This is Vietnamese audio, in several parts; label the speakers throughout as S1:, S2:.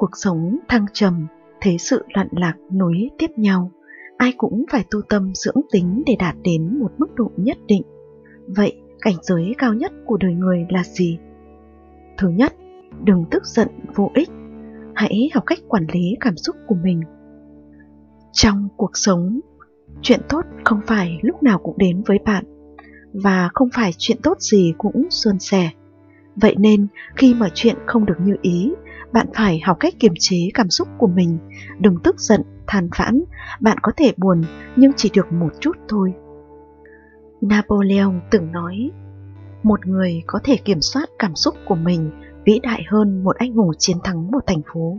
S1: cuộc sống thăng trầm, thế sự loạn lạc nối tiếp nhau, ai cũng phải tu tâm dưỡng tính để đạt đến một mức độ nhất định. Vậy cảnh giới cao nhất của đời người là gì? Thứ nhất, đừng tức giận vô ích. Hãy học cách quản lý cảm xúc của mình. Trong cuộc sống, chuyện tốt không phải lúc nào cũng đến với bạn, và không phải chuyện tốt gì cũng suôn sẻ. Vậy nên khi mọi chuyện không được như ý, bạn phải học cách kiềm chế cảm xúc của mình. Đừng tức giận, than vãn. Bạn có thể buồn nhưng chỉ được một chút thôi. Napoleon từng nói, một người có thể kiểm soát cảm xúc của mình vĩ đại hơn một anh hùng chiến thắng một thành phố.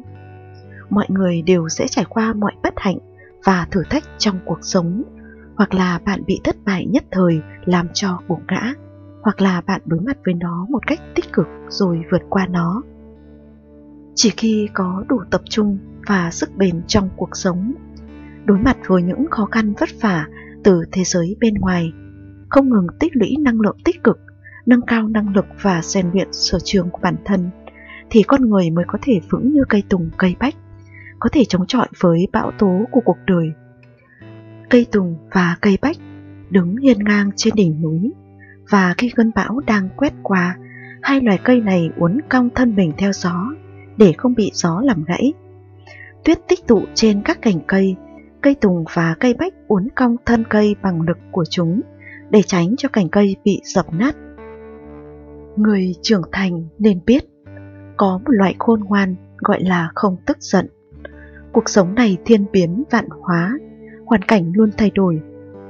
S1: Mọi người đều sẽ trải qua mọi bất hạnh và thử thách trong cuộc sống. Hoặc là bạn bị thất bại nhất thời làm cho gục ngã, hoặc là bạn đối mặt với nó một cách tích cực rồi vượt qua nó. Chỉ khi có đủ tập trung và sức bền trong cuộc sống, đối mặt với những khó khăn vất vả từ thế giới bên ngoài, không ngừng tích lũy năng lượng tích cực, nâng cao năng lực và rèn luyện sở trường của bản thân, thì con người mới có thể vững như cây tùng cây bách, có thể chống chọi với bão tố của cuộc đời. Cây tùng và cây bách đứng hiên ngang trên đỉnh núi, và khi cơn bão đang quét qua, hai loài cây này uốn cong thân mình theo gió để không bị gió làm gãy. Tuyết tích tụ trên các cành cây, cây tùng và cây bách uốn cong thân cây bằng lực của chúng để tránh cho cành cây bị dập nát. Người trưởng thành nên biết, có một loại khôn ngoan gọi là không tức giận. Cuộc sống này thiên biến vạn hóa, hoàn cảnh luôn thay đổi.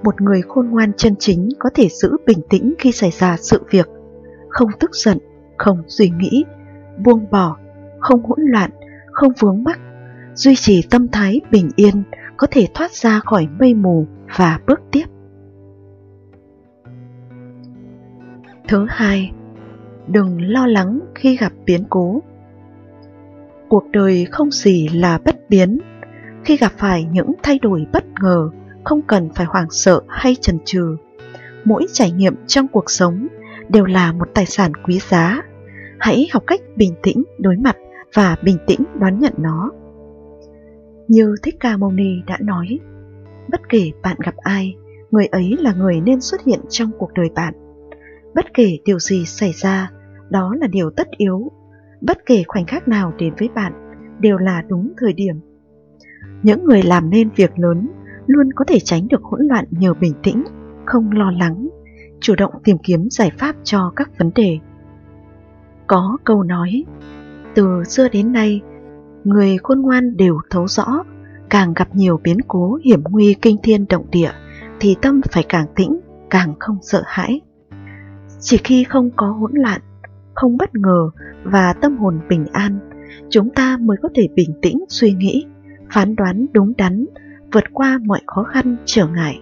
S1: Một người khôn ngoan chân chính có thể giữ bình tĩnh khi xảy ra sự việc, không tức giận, không suy nghĩ, buông bỏ, không hỗn loạn, không vướng mắc, duy trì tâm thái bình yên, có thể thoát ra khỏi mây mù và bước tiếp. Thứ hai, đừng lo lắng khi gặp biến cố. Cuộc đời không gì là bất biến. Khi gặp phải những thay đổi bất ngờ, không cần phải hoảng sợ hay chần chừ. Mỗi trải nghiệm trong cuộc sống đều là một tài sản quý giá. Hãy học cách bình tĩnh đối mặt và bình tĩnh đón nhận nó. Như Thích Ca Mâu Ni đã nói, bất kể bạn gặp ai, người ấy là người nên xuất hiện trong cuộc đời bạn. Bất kể điều gì xảy ra, đó là điều tất yếu. Bất kể khoảnh khắc nào đến với bạn, đều là đúng thời điểm. Những người làm nên việc lớn luôn có thể tránh được hỗn loạn nhờ bình tĩnh, không lo lắng, chủ động tìm kiếm giải pháp cho các vấn đề. Có câu nói, từ xưa đến nay, người khôn ngoan đều thấu rõ, càng gặp nhiều biến cố hiểm nguy kinh thiên động địa, thì tâm phải càng tĩnh, càng không sợ hãi. Chỉ khi không có hỗn loạn, không bất ngờ và tâm hồn bình an, chúng ta mới có thể bình tĩnh suy nghĩ, phán đoán đúng đắn, vượt qua mọi khó khăn trở ngại.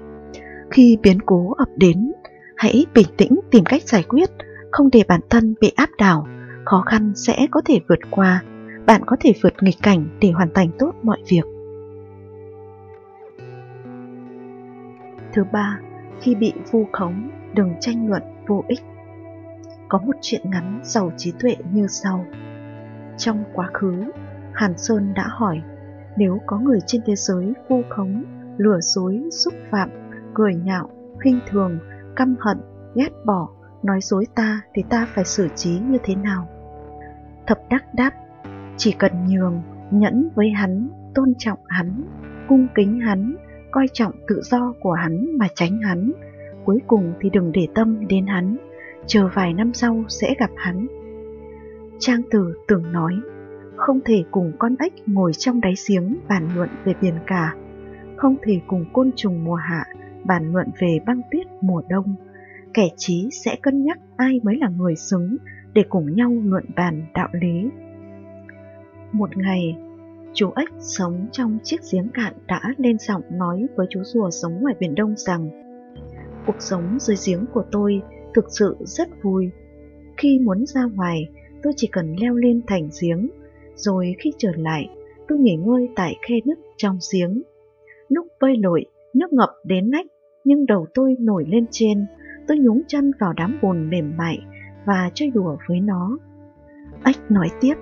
S1: Khi biến cố ập đến, hãy bình tĩnh tìm cách giải quyết, không để bản thân bị áp đảo. Khó khăn sẽ có thể vượt qua, bạn có thể vượt nghịch cảnh để hoàn thành tốt mọi việc. Thứ ba, khi bị vu khống, đừng tranh luận vô ích. Có một chuyện ngắn giàu trí tuệ như sau. Trong quá khứ, Hàn Sơn đã hỏi, nếu có người trên thế giới vu khống, lừa dối, xúc phạm, cười nhạo, khinh thường, căm hận, ghét bỏ, nói dối ta thì ta phải xử trí như thế nào? Thập Đắc đáp, chỉ cần nhường, nhẫn với hắn, tôn trọng hắn, cung kính hắn, coi trọng tự do của hắn mà tránh hắn, cuối cùng thì đừng để tâm đến hắn, chờ vài năm sau sẽ gặp hắn. Trang Tử từng nói, không thể cùng con ếch ngồi trong đáy giếng bàn luận về biển cả, không thể cùng côn trùng mùa hạ bàn luận về băng tuyết mùa đông. Kẻ trí sẽ cân nhắc ai mới là người xứng để cùng nhau luận bàn đạo lý. Một ngày, chú ếch sống trong chiếc giếng cạn đã lên giọng nói với chú rùa sống ngoài biển Đông rằng, cuộc sống dưới giếng của tôi thực sự rất vui. Khi muốn ra ngoài, tôi chỉ cần leo lên thành giếng, rồi khi trở lại, tôi nghỉ ngơi tại khe nứt trong giếng. Lúc bơi lội, nước ngập đến nách, nhưng đầu tôi nổi lên trên. Tôi nhúng chân vào đám bùn mềm mại và chơi đùa với nó. Ếch nói tiếp,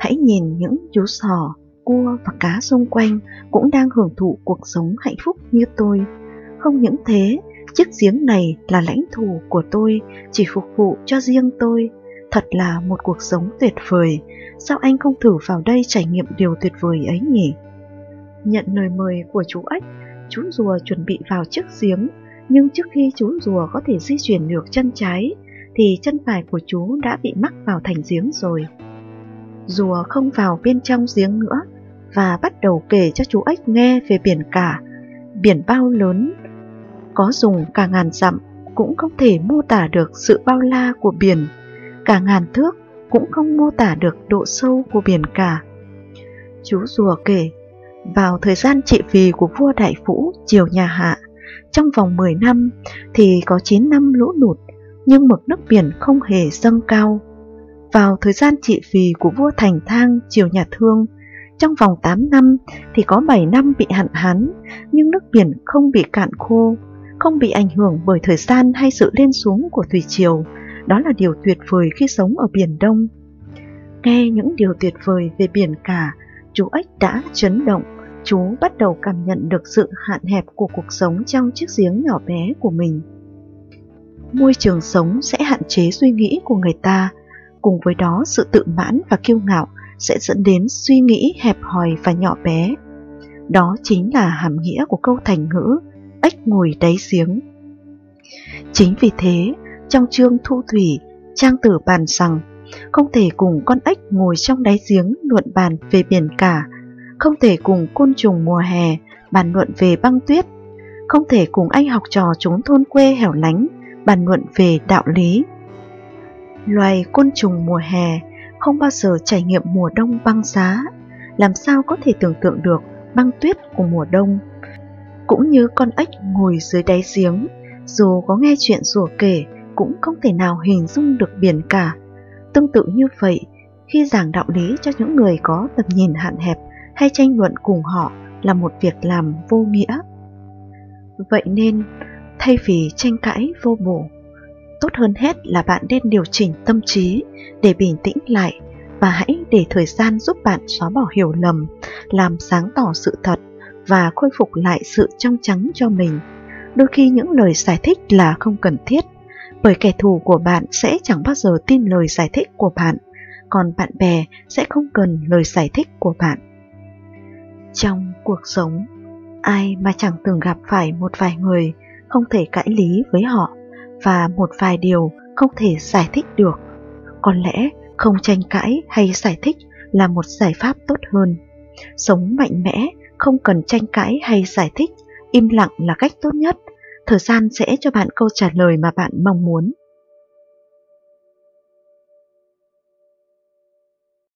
S1: Hãy nhìn những chú sò, cua và cá xung quanh cũng đang hưởng thụ cuộc sống hạnh phúc như tôi. Không những thế, chiếc giếng này là lãnh thổ của tôi, chỉ phục vụ cho riêng tôi. Thật là một cuộc sống tuyệt vời. Sao anh không thử vào đây trải nghiệm điều tuyệt vời ấy nhỉ? Nhận lời mời của chú ếch, chú rùa chuẩn bị vào chiếc giếng. Nhưng trước khi chú rùa có thể di chuyển được chân trái, thì chân phải của chú đã bị mắc vào thành giếng rồi. Rùa không vào bên trong giếng nữa và bắt đầu kể cho chú ếch nghe về biển cả. Biển bao lớn, có dùng cả ngàn dặm cũng không thể mô tả được sự bao la của biển. Cả ngàn thước cũng không mô tả được độ sâu của biển cả. Chú rùa kể, vào thời gian trị vì của vua Đại Vũ triều nhà Hạ, trong vòng 10 năm thì có 9 năm lũ lụt, nhưng mực nước biển không hề dâng cao. Vào thời gian trị vì của vua Thành Thang triều nhà Thương, trong vòng 8 năm thì có 7 năm bị hạn hán, nhưng nước biển không bị cạn khô, không bị ảnh hưởng bởi thời gian hay sự lên xuống của thủy triều. Đó là điều tuyệt vời khi sống ở Biển Đông. Nghe những điều tuyệt vời về biển cả, chú ếch đã chấn động. Chú bắt đầu cảm nhận được sự hạn hẹp của cuộc sống trong chiếc giếng nhỏ bé của mình. Môi trường sống sẽ hạn chế suy nghĩ của người ta. Cùng với đó, sự tự mãn và kiêu ngạo sẽ dẫn đến suy nghĩ hẹp hòi và nhỏ bé. Đó chính là hàm nghĩa của câu thành ngữ ếch ngồi đáy giếng. Chính vì thế, trong chương Thu Thủy, Trang Tử bàn rằng không thể cùng con ếch ngồi trong đáy giếng luận bàn về biển cả, không thể cùng côn trùng mùa hè bàn luận về băng tuyết, không thể cùng anh học trò trốn thôn quê hẻo lánh bàn luận về đạo lý. Loài côn trùng mùa hè không bao giờ trải nghiệm mùa đông băng giá, làm sao có thể tưởng tượng được băng tuyết của mùa đông. Cũng như con ếch ngồi dưới đáy giếng, dù có nghe chuyện rùa kể cũng không thể nào hình dung được biển cả. Tương tự như vậy, khi giảng đạo lý cho những người có tầm nhìn hạn hẹp hay tranh luận cùng họ là một việc làm vô nghĩa. Vậy nên, thay vì tranh cãi vô bổ, tốt hơn hết là bạn nên điều chỉnh tâm trí để bình tĩnh lại, và hãy để thời gian giúp bạn xóa bỏ hiểu lầm, làm sáng tỏ sự thật và khôi phục lại sự trong trắng cho mình. Đôi khi những lời giải thích là không cần thiết, bởi kẻ thù của bạn sẽ chẳng bao giờ tin lời giải thích của bạn, còn bạn bè sẽ không cần lời giải thích của bạn. Trong cuộc sống, ai mà chẳng từng gặp phải một vài người không thể cãi lý với họ, và một vài điều không thể giải thích được. Có lẽ không tranh cãi hay giải thích là một giải pháp tốt hơn. Sống mạnh mẽ, không cần tranh cãi hay giải thích, im lặng là cách tốt nhất. Thời gian sẽ cho bạn câu trả lời mà bạn mong muốn.